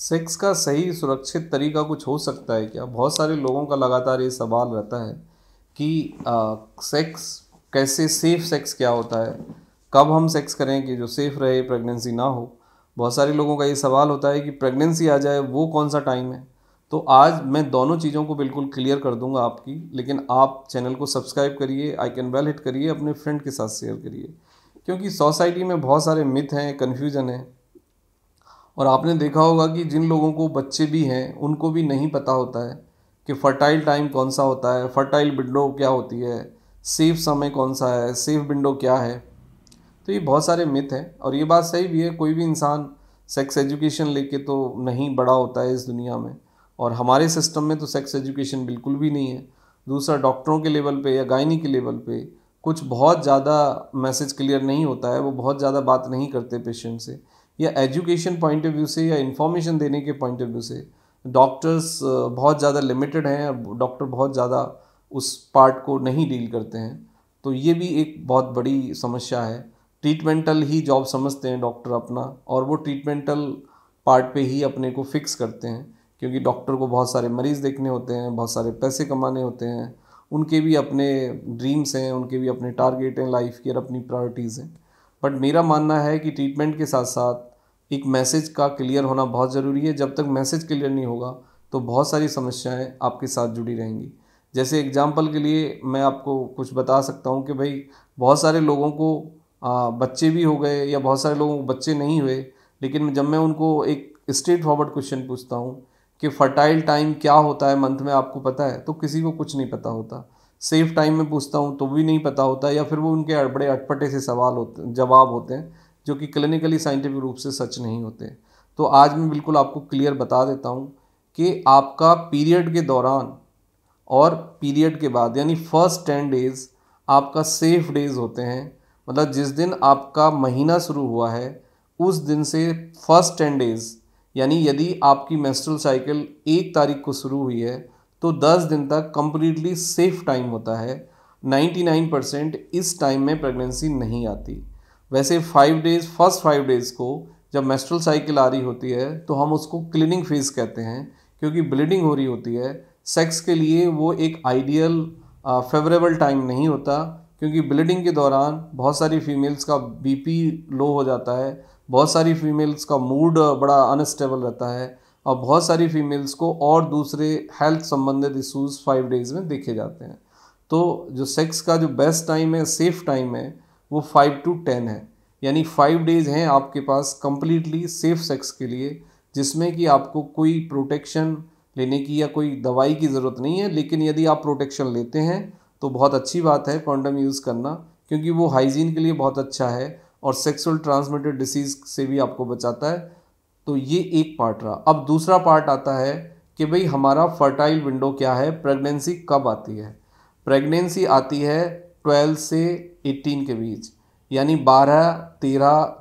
Sex का सही सुरक्षित तरीका कुछ हो सकता है क्या? बहुत सारे लोगों का लगातार ये सवाल रहता है कि सेक्स कैसे, सेफ सेक्स क्या होता है, कब हम सेक्स करें कि जो सेफ रहे, प्रेगनेंसी ना हो। बहुत सारे लोगों का ये सवाल होता है कि प्रेगनेंसी आ जाए वो कौन सा टाइम है। तो आज मैं दोनों चीज़ों को बिल्कुल क्लियर कर दूंगा आपकी, लेकिन आप चैनल को सब्सक्राइब करिए, आइकन बेल हिट करिए, अपने फ्रेंड के साथ शेयर करिए, क्योंकि सोसाइटी में बहुत सारे मिथ हैं, कन्फ्यूज़न है। और आपने देखा होगा कि जिन लोगों को बच्चे भी हैं उनको भी नहीं पता होता है कि फर्टाइल टाइम कौन सा होता है, फर्टाइल विंडो क्या होती है, सेफ समय कौन सा है, सेफ विंडो क्या है। तो ये बहुत सारे मिथ हैं और ये बात सही भी है। कोई भी इंसान सेक्स एजुकेशन लेके तो नहीं बड़ा होता है इस दुनिया में, और हमारे सिस्टम में तो सेक्स एजुकेशन बिल्कुल भी नहीं है। दूसरा, डॉक्टरों के लेवल पे या गायनी के लेवल पे कुछ बहुत ज़्यादा मैसेज क्लियर नहीं होता है, वो बहुत ज़्यादा बात नहीं करते पेशेंट से, या एजुकेशन पॉइंट ऑफ व्यू से या इन्फॉर्मेशन देने के पॉइंट ऑफ व्यू से डॉक्टर्स बहुत ज़्यादा लिमिटेड हैं और डॉक्टर बहुत ज़्यादा उस पार्ट को नहीं डील करते हैं। तो ये भी एक बहुत बड़ी समस्या है। ट्रीटमेंटल ही जॉब समझते हैं डॉक्टर अपना, और वो ट्रीटमेंटल पार्ट पे ही अपने को फिक्स करते हैं, क्योंकि डॉक्टर को बहुत सारे मरीज़ देखने होते हैं, बहुत सारे पैसे कमाने होते हैं, उनके भी अपने ड्रीम्स हैं, उनके भी अपने टारगेट हैं लाइफ की और अपनी प्रायोरिटीज़ हैं। बट मेरा मानना है कि ट्रीटमेंट के साथ साथ एक मैसेज का क्लियर होना बहुत ज़रूरी है। जब तक मैसेज क्लियर नहीं होगा तो बहुत सारी समस्याएं आपके साथ जुड़ी रहेंगी। जैसे एग्जांपल के लिए मैं आपको कुछ बता सकता हूं कि भाई, बहुत सारे लोगों को बच्चे भी हो गए या बहुत सारे लोगों को बच्चे नहीं हुए, लेकिन जब मैं उनको एक स्ट्रेट फॉरवर्ड क्वेश्चन पूछता हूं कि फर्टाइल टाइम क्या होता है मंथ में, आपको पता है, तो किसी को कुछ नहीं पता होता। सेफ टाइम में पूछता हूं तो भी नहीं पता होता, या फिर वो उनके बड़े अटपटे से सवाल होते, जवाब होते हैं जो कि क्लिनिकली साइंटिफिक रूप से सच नहीं होते। तो आज मैं बिल्कुल आपको क्लियर बता देता हूँ कि आपका पीरियड के दौरान और पीरियड के बाद, यानी फर्स्ट 10 डेज़ आपका सेफ डेज़ होते हैं। मतलब जिस दिन आपका महीना शुरू हुआ है उस दिन से फर्स्ट 10 डेज़, यानी यदि आपकी मेंस्ट्रुअल साइकिल 1 तारीख को शुरू हुई है तो 10 दिन तक कंप्लीटली सेफ टाइम होता है। 99% इस टाइम में प्रेगनेंसी नहीं आती। वैसे 5 डेज़, फर्स्ट 5 डेज़ को जब मेंस्ट्रुअल साइकिल आ रही होती है तो हम उसको क्लीनिंग फेज कहते हैं, क्योंकि ब्लीडिंग हो रही होती है। सेक्स के लिए वो एक आइडियल फेवरेबल टाइम नहीं होता, क्योंकि ब्लीडिंग के दौरान बहुत सारी फीमेल्स का बीपी लो हो जाता है, बहुत सारी फीमेल्स का मूड बड़ा अनस्टेबल रहता है, और बहुत सारी फीमेल्स को और दूसरे हेल्थ संबंधित इश्यूज 5 डेज़ में देखे जाते हैं। तो जो सेक्स का जो बेस्ट टाइम है, सेफ टाइम है, वो 5 to 10 है। यानी 5 डेज़ हैं आपके पास कंप्लीटली सेफ सेक्स के लिए, जिसमें कि आपको कोई प्रोटेक्शन लेने की या कोई दवाई की ज़रूरत नहीं है। लेकिन यदि आप प्रोटेक्शन लेते हैं तो बहुत अच्छी बात है कॉन्डम यूज़ करना, क्योंकि वो हाइजीन के लिए बहुत अच्छा है और सेक्सुअल ट्रांसमिटेड डिसीज़ से भी आपको बचाता है। तो ये एक पार्ट रहा। अब दूसरा पार्ट आता है कि भाई हमारा फर्टाइल विंडो क्या है, प्रेगनेंसी कब आती है। प्रेगनेंसी आती है 12 से 18 के बीच, यानी 12, 13,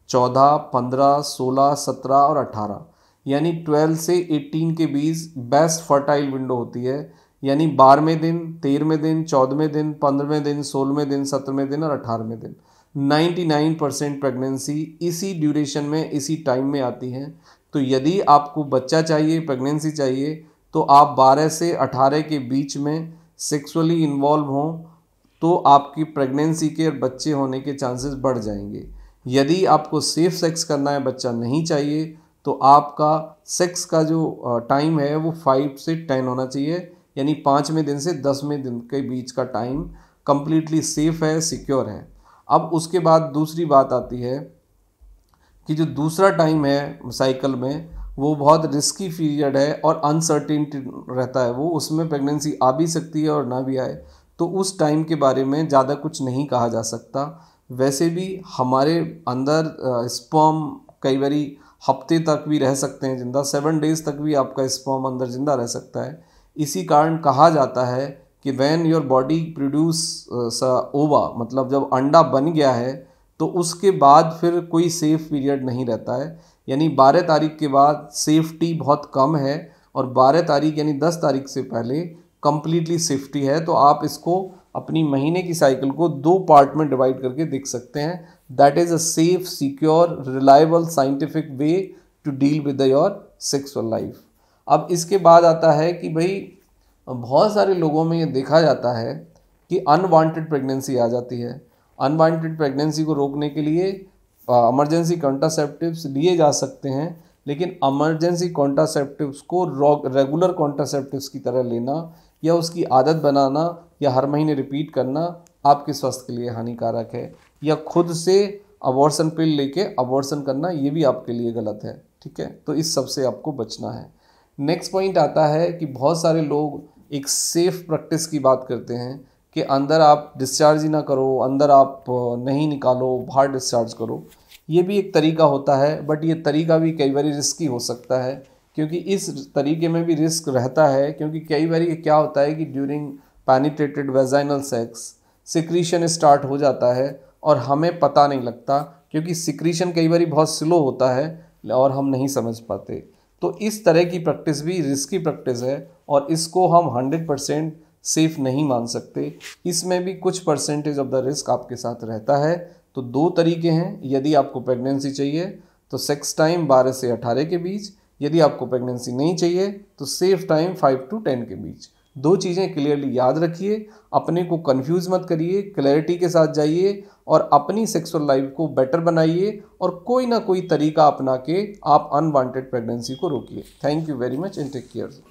14, 15, 16, 17 और 18, यानी 12 से 18 के बीच बेस्ट फर्टाइल विंडो होती है। यानी 12वें दिन, 13वें दिन, 14वें दिन, 15वें दिन, 16वें दिन, 17वें दिन और 18वें दिन 99% प्रेगनेंसी इसी ड्यूरेशन में, इसी टाइम में आती हैं। तो यदि आपको बच्चा चाहिए, प्रेगनेंसी चाहिए, तो आप 12 से 18 के बीच में सेक्सुअली इन्वॉल्व हों तो आपकी प्रेगनेंसी के और बच्चे होने के चांसेस बढ़ जाएंगे। यदि आपको सेफ सेक्स करना है, बच्चा नहीं चाहिए, तो आपका सेक्स का जो टाइम है वो 5 से 10 होना चाहिए, यानी 5वें दिन से 10वें दिन के बीच का टाइम कंप्लीटली सेफ है, सिक्योर है। अब उसके बाद दूसरी बात आती है कि जो दूसरा टाइम है साइकिल में, वो बहुत रिस्की पीरियड है और अनसर्टेनिटी रहता है। वो उसमें प्रेगनेंसी आ भी सकती है और ना भी आए, तो उस टाइम के बारे में ज़्यादा कुछ नहीं कहा जा सकता। वैसे भी हमारे अंदर स्पर्म कई बारी हफ्ते तक भी रह सकते हैं जिंदा, 7 डेज़ तक भी आपका स्पर्म अंदर जिंदा रह सकता है। इसी कारण कहा जाता है कि व्हेन योर बॉडी प्रोड्यूस ओवा, मतलब जब अंडा बन गया है तो उसके बाद फिर कोई सेफ पीरियड नहीं रहता है। यानी 12 तारीख के बाद सेफ्टी बहुत कम है, और 12 तारीख यानी 10 तारीख से पहले कंप्लीटली सेफ्टी है। तो आप इसको अपनी महीने की साइकिल को 2 पार्ट में डिवाइड करके देख सकते हैं। That is a safe, secure, reliable, scientific way to deal with your sexual life. अब इसके बाद आता है कि भाई बहुत सारे लोगों में ये देखा जाता है कि अनवांटेड प्रेगनेंसी आ जाती है। अनवांटेड प्रेगनेंसी को रोकने के लिए इमरजेंसी कॉन्ट्रासेप्टिव्स लिए जा सकते हैं, लेकिन इमरजेंसी कॉन्ट्रासेप्टिव्स को रेगुलर कॉन्ट्रासेप्टिव्स की तरह लेना या उसकी आदत बनाना या हर महीने रिपीट करना आपके स्वास्थ्य के लिए हानिकारक है। या खुद से अबॉर्शन पिल लेके अबॉर्शन करना, ये भी आपके लिए गलत है। ठीक है, तो इस सब से आपको बचना है। नेक्स्ट पॉइंट आता है कि बहुत सारे लोग एक सेफ प्रैक्टिस की बात करते हैं कि अंदर आप डिस्चार्ज ही ना करो, अंदर आप नहीं निकालो, बाहर डिस्चार्ज करो। ये भी एक तरीका होता है, बट ये तरीका भी कई बार रिस्की हो सकता है, क्योंकि इस तरीके में भी रिस्क रहता है। क्योंकि कई बार ये क्या होता है कि during penetrated vaginal sex secretion start हो जाता है और हमें पता नहीं लगता, क्योंकि सिक्रीशन कई बार बहुत स्लो होता है और हम नहीं समझ पाते। तो इस तरह की प्रैक्टिस भी रिस्की प्रैक्टिस है और इसको हम 100% सेफ नहीं मान सकते। इसमें भी कुछ परसेंटेज ऑफ द रिस्क आपके साथ रहता है। तो 2 तरीके हैं। यदि आपको प्रेगनेंसी चाहिए तो सेक्स टाइम 12 से 18 के बीच, यदि आपको प्रेगनेंसी नहीं चाहिए तो सेफ टाइम 5 to 10 के बीच। 2 चीज़ें क्लियरली याद रखिए, अपने को कंफ्यूज मत करिए, क्लैरिटी के साथ जाइए और अपनी सेक्सुअल लाइफ को बेटर बनाइए और कोई ना कोई तरीका अपना के आप अनवांटेड प्रेगनेंसी को रोकिए। Thank you very much and take care.